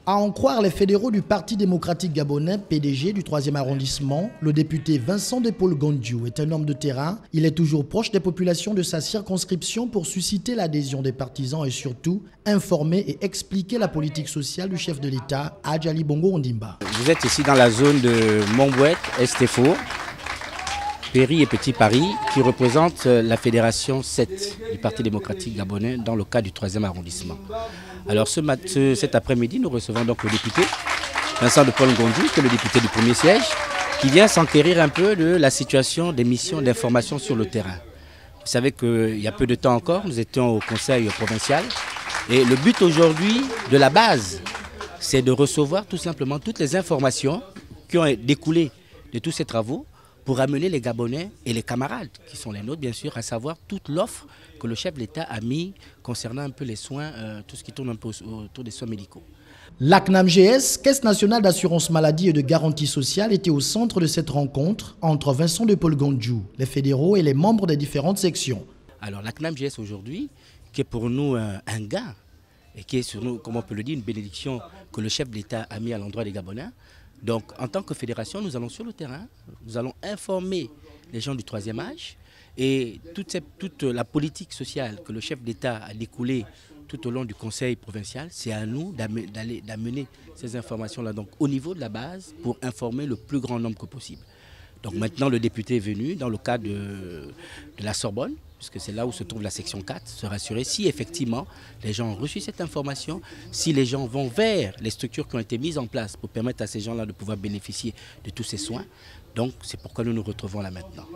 À en croire les fédéraux du Parti démocratique gabonais, PDG du 3e arrondissement, le député Vincent Depaul Gondiou est un homme de terrain. Il est toujours proche des populations de sa circonscription pour susciter l'adhésion des partisans et surtout informer et expliquer la politique sociale du chef de l'État, Hadj Ali Bongo Ondimba. Vous êtes ici dans la zone de Montbouet, Estefo, Péry et Petit Paris, qui représentent la fédération 7 du Parti démocratique gabonais dans le cadre du 3e arrondissement. Alors cet après-midi, nous recevons donc le député Vincent Depaul Gondiou, qui est le député du premier siège, qui vient s'enquérir un peu de la situation des missions d'information sur le terrain. Vous savez qu'il y a peu de temps encore, nous étions au conseil provincial et le but aujourd'hui de la base, c'est de recevoir tout simplement toutes les informations qui ont découlé de tous ces travaux pour amener les Gabonais et les camarades, qui sont les nôtres bien sûr, à savoir toute l'offre que le chef de l'État a mis concernant un peu les soins, tout ce qui tourne un peu autour des soins médicaux. L'ACNAM-GS, Caisse nationale d'assurance maladie et de garantie sociale, était au centre de cette rencontre entre Vincent Depaul Gondiou, les fédéraux et les membres des différentes sections. Alors l'ACNAM-GS aujourd'hui, qui est pour nous un gain, et qui est sur nous, comme on peut le dire, une bénédiction que le chef de l'État a mis à l'endroit des Gabonais. Donc, en tant que fédération, nous allons sur le terrain, nous allons informer les gens du 3e âge et toute la politique sociale que le chef d'État a découlée tout au long du conseil provincial, c'est à nous d'amener ces informations-là au niveau de la base pour informer le plus grand nombre que possible. Donc maintenant, le député est venu dans le cadre de la Sorbonne, puisque c'est là où se trouve la section 4, se rassurer si effectivement les gens ont reçu cette information, si les gens vont vers les structures qui ont été mises en place pour permettre à ces gens-là de pouvoir bénéficier de tous ces soins. Donc c'est pourquoi nous nous retrouvons là maintenant.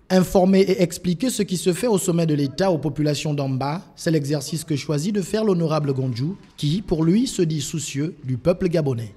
Informer et expliquer ce qui se fait au sommet de l'État aux populations d'en bas, c'est l'exercice que choisit de faire l'honorable Gondiou, qui, pour lui, se dit soucieux du peuple gabonais.